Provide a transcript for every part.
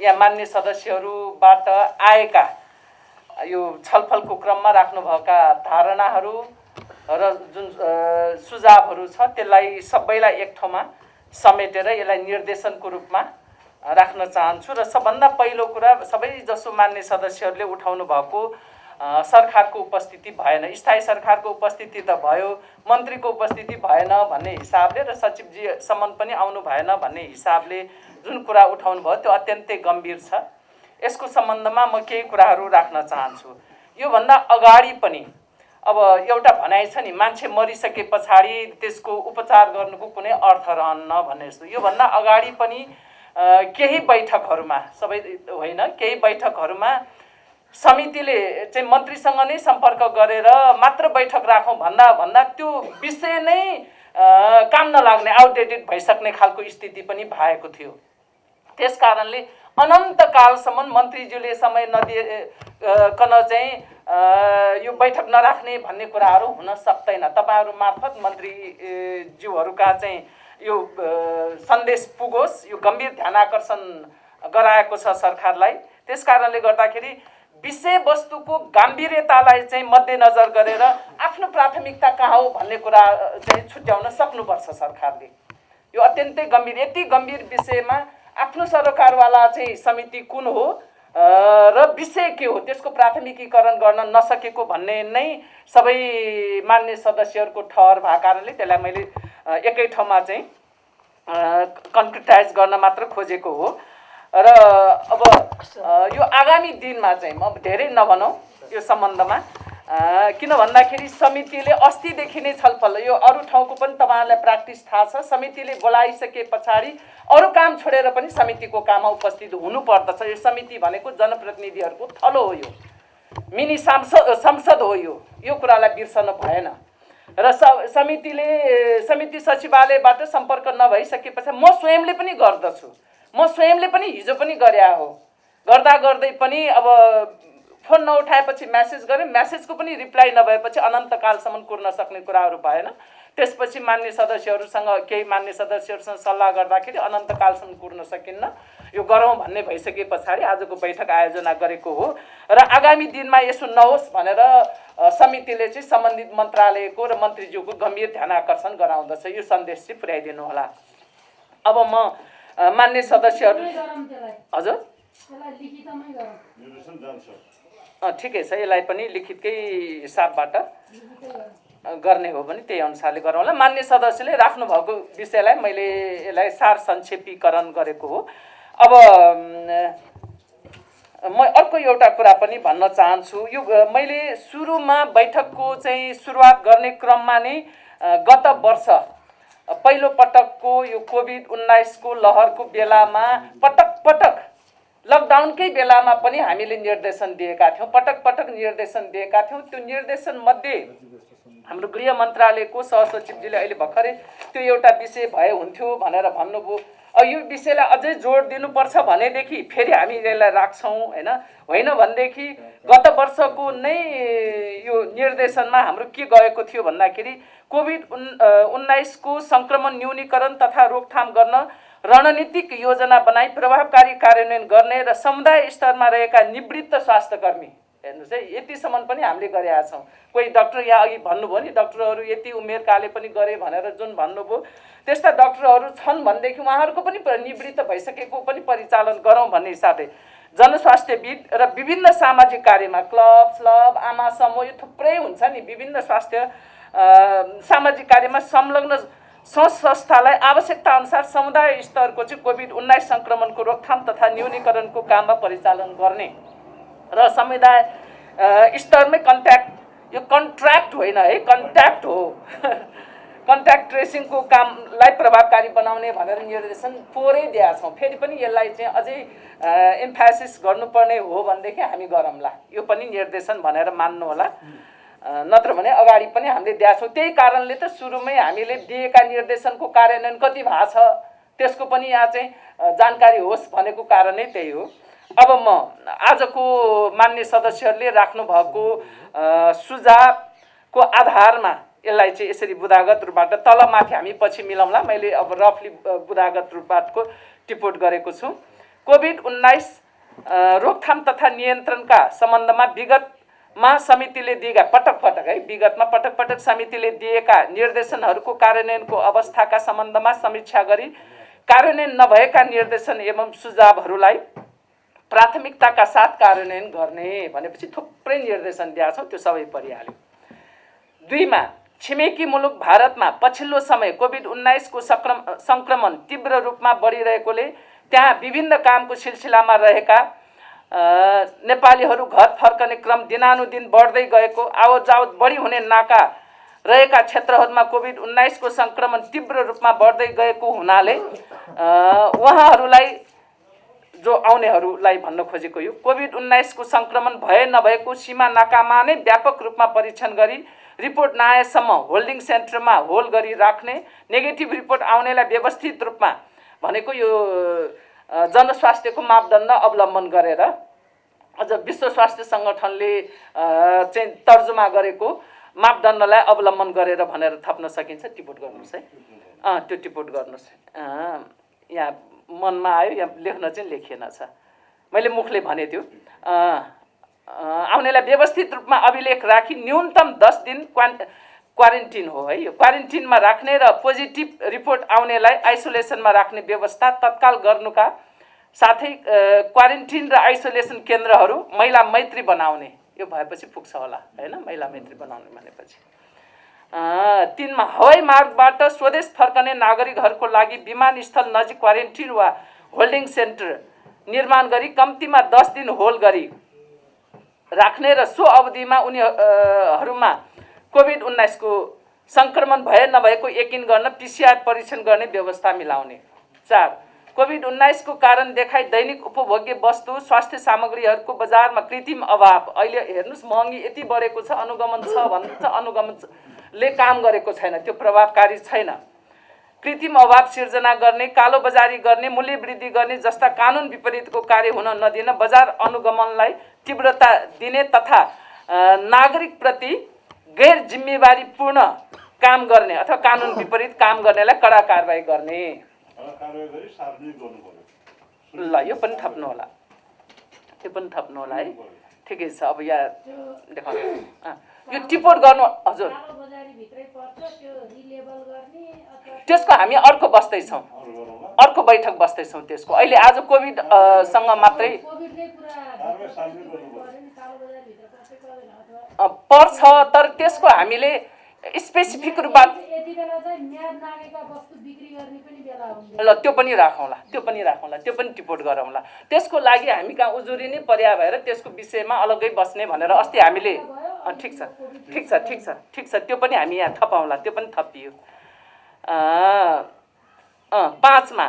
यहाँ मान्य सदस्यहरूबाट आएका यो छलफलको क्रममा राख्नुभएका धारणाहरू र जुन सुझावहरू छ त्यसलाई सबैलाई एक ठाउँमा समेटेर यसलाई निर्देशनको रूपमा राख्न चाहन्छु। र सबभन्दा पहिलो कुरा, सबै जसो मान्य सदस्यहरूले उठाउनु भएको सरकारको उपस्थिति भएन, स्थायी सरकारको उपस्थिति त भयो, मन्त्रीको उपस्थिति भएन भन्ने हिसाबले र सचिवजीसम्म पनि आउनु भएन भन्ने हिसाबले जुन कुरा उठाउनु भयो त्यो अत्यन्तै गम्भीर छ। यसको सम्बन्धमा म केही कुराहरू राख्न चाहन्छु। योभन्दा अगाडि पनि अब एउटा भनाइ छ नि, मान्छे मरिसके पछाडि त्यसको उपचार गर्नुको कुनै अर्थ रहन्न भन्ने जस्तो। योभन्दा अगाडि पनि केही बैठकहरूमा, सबै होइन, केही बैठकहरूमा समितिले चाहिँ मन्त्रीसँग नै सम्पर्क गरेर मात्र बैठक राखौँ भन्दा त्यो विषय नै काम नलाग्ने, आउटडेटेड भइसक्ने खालको स्थिति पनि भएको थियो। त्यस कारणले अनन्तकालसम्म मन्त्रीज्यूले समय नदिकन चाहिँ यो बैठक नराख्ने भन्ने कुराहरू हुन सक्दैन। तपाईहरू मार्फत मन्त्रीज्यूहरूका चाहिँ यो सन्देश पुगोस्, यो गम्भीर ध्यानाकर्षण गराएको छ सरकारलाई। त्यस कारणले गर्दाखेरि विषयवस्तुको गाम्भीर्यतालाई चाहिँ मध्यनजर गरेर आफ्नो प्राथमिकता कहाँ हो भन्ने कुरा चाहिँ छुट्याउन सक्नुपर्छ सरकारले। यो अत्यन्तै गम्भीर, यति गम्भीर विषयमा आफ्नो सरोकारवाला चाहिँ समिति कुन हो र विषय के हो त्यसको प्राथमिकीकरण गर्न नसकेको भन्ने नै सबै मान्य सदस्यहरूको ठहर भएको कारणले त्यसलाई मैले एकै ठाउँमा चाहिँ कन्क्रिटाइज गर्न मात्र खोजेको हो। र अब यो आगामी दिनमा चाहिँ म धेरै नभनौँ यो सम्बन्धमा, किन भन्दाखेरि समितिले अस्तिदेखि नै छलफल, यो अरू ठाउँको पनि तपाईँहरूलाई प्र्याक्टिस थाहा छ, समितिले बोलाइसके पछाडि अरू काम छोडेर पनि समितिको काममा उपस्थित हुनुपर्दछ। यो समिति भनेको जनप्रतिनिधिहरूको थलो हो, यो मिनी संसद हो, यो कुरालाई बिर्सन भएन। र समिति सचिवालयबाट सम्पर्क नभइसकेपछि म स्वयंले पनि गर्दछु, म स्वयंले पनि हिजो पनि गरे हो, गर्दा गर्दै पनि अब फोन नउठाएपछि म्यासेज गरेँ, म्यासेजको पनि रिप्लाई नभएपछि अनन्तकालसम्म कुर्न सक्ने कुराहरू भएन। त्यसपछि मान्य सदस्यहरूसँग, केही मान्य सदस्यहरूसँग सल्लाह गर्दाखेरि अनन्तकालसम्म कुर्न सकिन्न, यो गरौँ भन्ने भइसके पछाडि आजको बैठक आयोजना गरेको हो। र आगामी दिनमा यसो नहोस् भनेर समितिले चाहिँ सम्बन्धित मन्त्रालयको र मन्त्रीज्यूको गम्भीर ध्यानाकर्षण गराउँदछ। यो सन्देश चाहिँ पुर्याइदिनु होला। अब म मान्य सदस्यहरू, हजुर ठिकै छ, यसलाई पनि लिखितकै हिसाबबाट गर्ने हो भने त्यही अनुसारले गरौँला। मान्य सदस्यले राख्नुभएको विषयलाई मैले यसलाई सार संक्षेपीकरण गरेको हो। अब म अर्को एउटा कुरा पनि भन्न चाहन्छु। यो मैले सुरुमा बैठकको चाहिँ सुरुवात गर्ने क्रममा नै गत वर्ष पहिलो पटकको यो कोभिड-19 को लहरको बेलामा पटक लकडाउनकै बेलामा पनि हामीले निर्देशन दिएका थियौँ, पटक निर्देशन दिएका थियौँ। त्यो निर्देशन मध्ये हाम्रो गृह मन्त्रालयको सहसचिवजीले अहिले भर्खरै त्यो एउटा विषय भए हुन्थ्यो भनेर भन्नुभयो। यो विषयलाई अझै जोड दिनुपर्छ भनेदेखि फेरि हामी यसलाई राख्छौँ, होइन भनेदेखि गत वर्षको नै यो निर्देशनमा हाम्रो के गएको थियो भन्दाखेरि कोभिड-19 को सङ्क्रमण न्यूनीकरण तथा रोकथाम गर्न रणनीतिक योजना बनाई प्रभावकारी कार्यान्वयन गर्ने र समुदाय स्तरमा रहेका निवृत्त स्वास्थ्यकर्मी, हेर्नुहोस् है, यतिसम्म पनि हामीले गरेका छौँ। कोही डाक्टर यहाँ अघि भन्नुभयो नि, डाक्टरहरू यति उमेरकाले पनि गरे भनेर जुन भन्नुभयो, त्यस्ता डाक्टरहरू छन् भनेदेखि उहाँहरूको पनि निवृत्त भइसकेको पनि परिचालन गरौँ भन्ने हिसाबले जनस्वास्थ्यविद र विभिन्न सामाजिक कार्यमा क्लब, आमा समूह, यो थुप्रै हुन्छ नि, विभिन्न स्वास्थ्य सामाजिक कार्यमा संलग्न संस्थालाई आवश्यकता अनुसार समुदाय स्तरको चाहिँ कोभिड-19 सङ्क्रमणको रोकथाम तथा न्यूनीकरणको काममा परिचालन गर्ने र समुदाय स्तरमै यो कन्ट्र्याक्ट होइन है, कन्ट्याक्ट हो कन्ट्याक्ट ट्रेसिङको कामलाई प्रभावकारी बनाउने भनेर निर्देशन पोरै दिएका छौँ। फेरि पनि यसलाई चाहिँ अझै एम्फासिस गर्नुपर्ने हो भनेदेखि हामी गरौँला, यो पनि निर्देशन भनेर मान्नु होला। नत्र भने अगाडि पनि हामीले दिएका छौँ। त्यही कारणले त सुरुमै हामीले दिएका निर्देशनको कार्यान्वयन कति भएको छ त्यसको पनि यहाँ चाहिँ जानकारी होस् भनेको कारण नै त्यही हो। अब म आजको मान्य सदस्यहरूले राख्नु भएको सुझावको आधारमा यसलाई चाहिँ यसरी बुदागत रूपबाट तलमाथि हामी पछि मिलाउँला। मैले अब रफली बुदागत रूपबाटको टिपोट गरेको छु। कोभिड-19 रोकथाम तथा नियन्त्रणका सम्बन्धमा विगतमा समितिले दिएका विगतमा पटक पटक समितिले दिएका निर्देशनहरूको कार्यान्वयनको अवस्थाका सम्बन्धमा समीक्षा गरी कार्यान्वयन नभएका निर्देशन एवं सुझावहरूलाई प्राथमिकताका साथ कार्यान्वयन गर्ने भनेपछि थुप्रै निर्देशन दिएका छौँ, त्यो सबै परिहाल्यो। 2 मा छिमेकी मुलुक भारतमा पछिल्लो समय कोभिड-19 को संक्रमण तीव्र रूपमा बढिरहेकोले त्यहाँ विभिन्न कामको सिलसिलामा रहेका नेपालीहरू घर फर्कने क्रम दिनानुदिन बढ्दै गएको, आवत जावत बढी हुने नाका रहेका क्षेत्रहरूमा कोभिड-19 को संक्रमण तीव्र रूपमा बढ्दै गएको हुनाले उहाँहरूलाई जो आउनेहरूलाई भन्न खोजेको यो कोभिड-19 को संक्रमण भए नभएको सीमा नाकामा नै व्यापक रूपमा परीक्षण गरी रिपोर्ट नआएसम्म होल्डिङ सेन्टरमा होल्ड गरी राख्ने, नेगेटिभ रिपोर्ट आउनेलाई व्यवस्थित रूपमा भनेको यो जनस्वास्थ्यको मापदण्ड अवलम्बन गरेर अझ विश्व स्वास्थ्य सङ्गठनले चाहिँ तर्जुमा गरेको मापदण्डलाई अवलम्बन गरेर भनेर थप्न सकिन्छ। टिपोट गर्नुहोस् है, त्यो टिपोट गर्नुहोस्। यहाँ मनमा आयो, यहाँ लेख्न चाहिँ लेखिएन छ, मैले मुखले भने त्यो आउनेलाई व्यवस्थित रूपमा अभिलेख राखी न्यूनतम 10 दिन क्वारेन्टिन हो है, यो क्वारेन्टिनमा राख्ने र पोजिटिभ रिपोर्ट आउनेलाई आइसोलेसनमा राख्ने व्यवस्था तत्काल गर्नुका साथै क्वारेन्टिन र आइसोलेसन केन्द्रहरू महिला मैत्री बनाउने, यो भएपछि पुग्छ होला हैन, महिला मैत्री बनाउने भनेपछि। 3 मा हवाई मार्गबाट स्वदेश फर्कने नागरिकहरूको लागि विमानस्थल नजिक क्वारेन्टिन वा होल्डिङ सेन्टर निर्माण गरी कम्तीमा 10 दिन होल्ड गरी राख्ने र सो अवधिमा उनीहरूमा कोभिड-19 को संक्रमण भए नभएको यकिन गर्न PCR परीक्षण गर्ने व्यवस्था मिलाउने। 4 कोभिड-19 को कारण देखाई दैनिक उपभोग्य वस्तु स्वास्थ्य सामग्रीहरूको बजारमा कृत्रिम अभाव, अहिले हेर्नुस् महँगी यति बढेको छ, अनुगमन छ भन्छ, अनुगमनले काम गरेको छैन, त्यो प्रभावकारी छैन। कृत्रिम अभाव सिर्जना गर्ने, कालो बजारी गर्ने, मूल्य वृद्धि गर्ने जस्ता कानुन विपरीतको कार्य हुन नदिन बजार अनुगमनलाई तीव्रता दिने तथा नागरिक प्रति गैर जिम्मेवारीपूर्ण काम गर्ने अथवा कानुन विपरीत काम गर्नेलाई कडा कारबाही गर्ने। ल यो पनि थप्नु होला, यो पनि थप्नु होला है, ठिकै छ। अब यहाँ देखाउनु, यो टिपोट गर्नु हजुर, त्यसको हामी अर्को बस्दैछौँ, अर्को बैठक बस्दैछौँ त्यसको। अहिले आज कोभिड सँग मात्रै पर्छ, तर त्यसको हामीले स्पेसिफिक रूपमा ल त्यो पनि राखौँला, त्यो पनि टिपोट गरौँला। त्यसको लागि हामी कहाँ उजुरी नै पर्या भएर त्यसको विषयमा अलग्गै बस्ने भनेर अस्ति हामीले ठिक छ त्यो पनि हामी यहाँ थपाउँला, त्यो पनि थपियो। 5 मा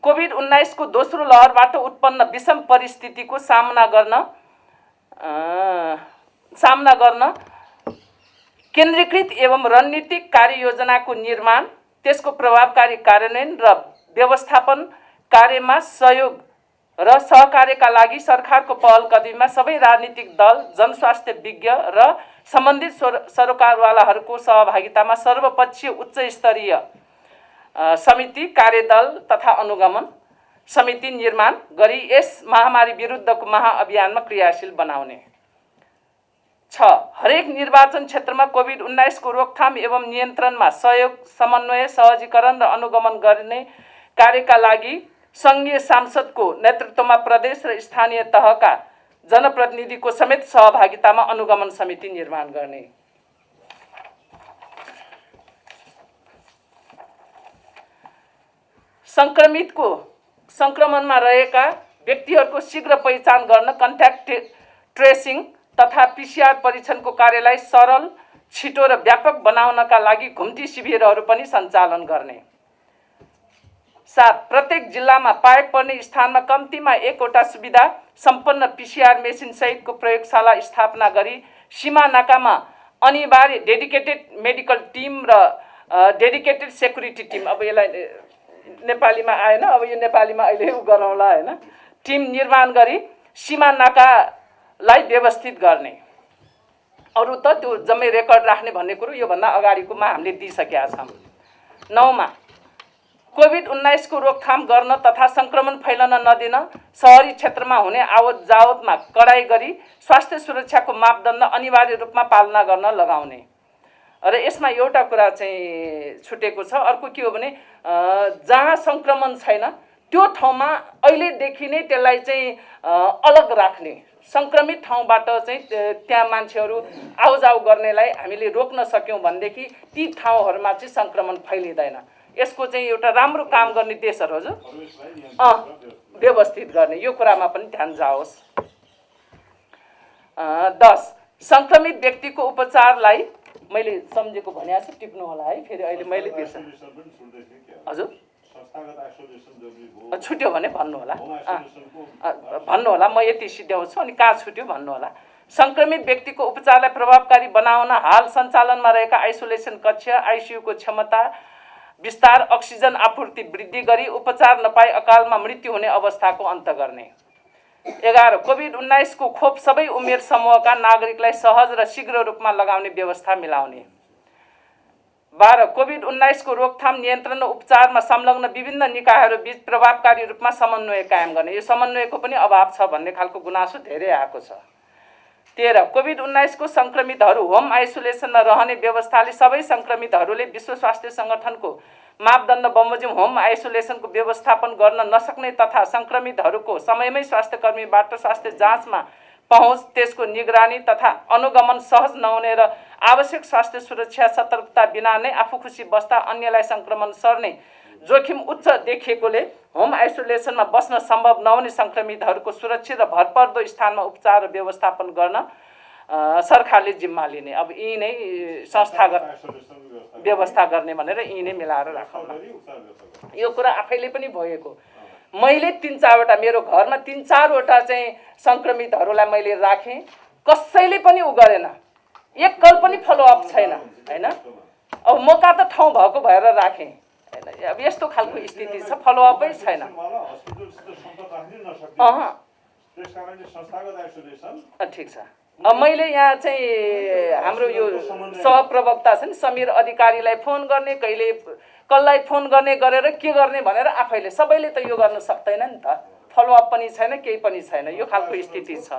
कोभिड-19 को दोस्रो लहरबाट उत्पन्न विषम परिस्थितिको सामना गर्न केन्द्रीकृत एवं रणनीतिक कार्ययोजनाको निर्माण, त्यसको प्रभावकारी कार्यान्वयन र व्यवस्थापन कार्यमा सहयोग र सहकार्यका लागि सरकारको पहल कदमीमा सबै राजनीतिक दल, जनस्वास्थ्य विज्ञ र सम्बन्धित सरोकारवालाहरूको सहभागितामा सर्वपक्षीय उच्च स्तरीय समिति, कार्यदल तथा अनुगमन समिति निर्माण गरी यस महामारी विरुद्धको महाअभियानमा क्रियाशील बनाउने। 6 हरेक निर्वाचन क्षेत्रमा कोभिड-19 को रोकथाम एवं नियन्त्रणमा सहयोग, समन्वय, सहजीकरण र अनुगमन गर्ने कार्यका लागि सङ्घीय सांसदको नेतृत्वमा प्रदेश र स्थानीय तहका जनप्रतिनिधिको समेत सहभागितामा अनुगमन समिति निर्माण गर्ने। संक्रमणमा रहेका व्यक्तिहरूको शीघ्र पहिचान गर्न कन्ट्याक्ट ट्रेसिङ तथा PCR परीक्षणको कार्यलाई सरल, छिटो र व्यापक बनाउनका लागि घुम्ती शिविरहरू पनि सञ्चालन गर्ने। 7 प्रत्येक जिल्लामा पाएक पर्ने स्थानमा कम्तीमा 1वटा सुविधा सम्पन्न PCR मेसिन सहितको प्रयोगशाला स्थापना गरी सीमा नाकामा अनिवार्य डेडिकेटेड मेडिकल टिम र डेडिकेटेड सेक्युरिटी टिम, अब यसलाई नेपालीमा आएन, अब यो नेपालीमा अहिले गरौँला हैन, टिम निर्माण गरी सीमा नाकालाई व्यवस्थित गर्ने। अरू त त्यो जम्मै रेकर्ड राख्ने भन्ने कुरो योभन्दा अगाडिकोमा हामीले दिइसकेका छौँ। 9 मा कोभिड-19 को रोकथाम गर्न तथा संक्रमण फैलन नदिन शहरी क्षेत्रमा हुने आवत जावतमा कडाई गरी स्वास्थ्य सुरक्षाको मापदण्ड अनिवार्य रूपमा पालना गर्न लगाउने र यसमा एउटा कुरा चाहिँ छुटेको छ। अर्को के हो भने जहाँ संक्रमण छैन त्यो ठाउँमा अहिलेदेखि नै त्यसलाई चाहिँ अलग राख्ने, संक्रमित ठाउँबाट चाहिँ त्यहाँ मान्छेहरू आउजाउ गर्नेलाई हामीले रोक्न सक्यौं भनेदेखि ती ठाउँहरूमा चाहिँ संक्रमण फैलिँदैन। यसको चाहिँ एउटा राम्रो काम गर्ने देशहरू हजुर व्यवस्थित गर्ने, यो कुरामा पनि ध्यान जाओस्। 10 संक्रमित व्यक्तिको उपचारलाई मैले सम्झेको भने छु टिप्नु होला है, फेरि अहिले मैले बिर्सेँ हजुर छुट्यो भने भन्नु होला म यति सिध्याउँछु अनि कहाँ छुट्यो भन्नु होला। संक्रमित व्यक्तिको उपचारलाई प्रभावकारी बनाउन हाल सञ्चालनमा रहेका आइसोलेसन कक्ष, आइसियु को क्षमता विस्तार, अक्सिजन आपूर्ति वृद्धि गरी उपचार नपाई अकालमा मृत्यु हुने अवस्थाको अन्त गर्ने। 11 कोभिड-19 को खोप सबै उमेर समूहका नागरिकलाई सहज र शीघ्र रूपमा लगाउने व्यवस्था मिलाउने। 12 कोभिड-19 को रोकथाम नियन्त्रण र उपचारमा संलग्न विभिन्न निकायहरू बीच प्रभावकारी रूपमा समन्वय कायम गर्ने। यो समन्वयको पनि अभाव छ भन्ने खालको गुनासो धेरै आएको छ। 13 कोभिड-19 को संक्रमितहरू होम आइसोलेसनमा रहने व्यवस्थाले सबै संक्रमितहरूले विश्व स्वास्थ्य संगठनको मापदण्ड बमोजिम होम आइसोलेसनको व्यवस्थापन गर्न नसक्ने तथा संक्रमितहरूको समयमै स्वास्थ्यकर्मीबाट स्वास्थ्य जाँचमा पहुँच, त्यसको निगरानी तथा अनुगमन सहज नहुने र आवश्यक स्वास्थ्य सुरक्षा सतर्कता बिना नै आफू खुसी बस्दा अन्यलाई संक्रमण सर्ने जोखिम उच्च देखिएकोले होम आइसोलेसनमा बस्न सम्भव नहुने संक्रमितहरूको सुरक्षित र भरपर्दो स्थानमा उपचार र व्यवस्थापन गर्न सरकारले जिम्मा लिने। अब यी नै संस्थागत व्यवस्था गर्ने भनेर यी नै मिलाएर राखौँला। यो कुरा आफैले पनि भएको, मैले 3-4वटा मेरो घरमा 3-4वटा चाहिँ संक्रमितहरूलाई मैले राखेँ, कसैले पनि उ गरेन, एक कल पनि फलोअप छैन हैन। अब मौका त ठाउँ भएको भएर राखेँ हैन। अब यस्तो खालको स्थिति छ, फलोअपै छैन। ठिक छ। अब मैले यहाँ चाहिँ हाम्रो यो सहप्रवक्ता छ नि समीर अधिकारीलाई फोन गर्ने, कहिले कसलाई फोन गर्ने गरेर के गर्ने भनेर आफैले सबैले त यो गर्न सक्दैन नि त, फलोअप पनि छैन, केही पनि छैन, यो खालको स्थिति छ।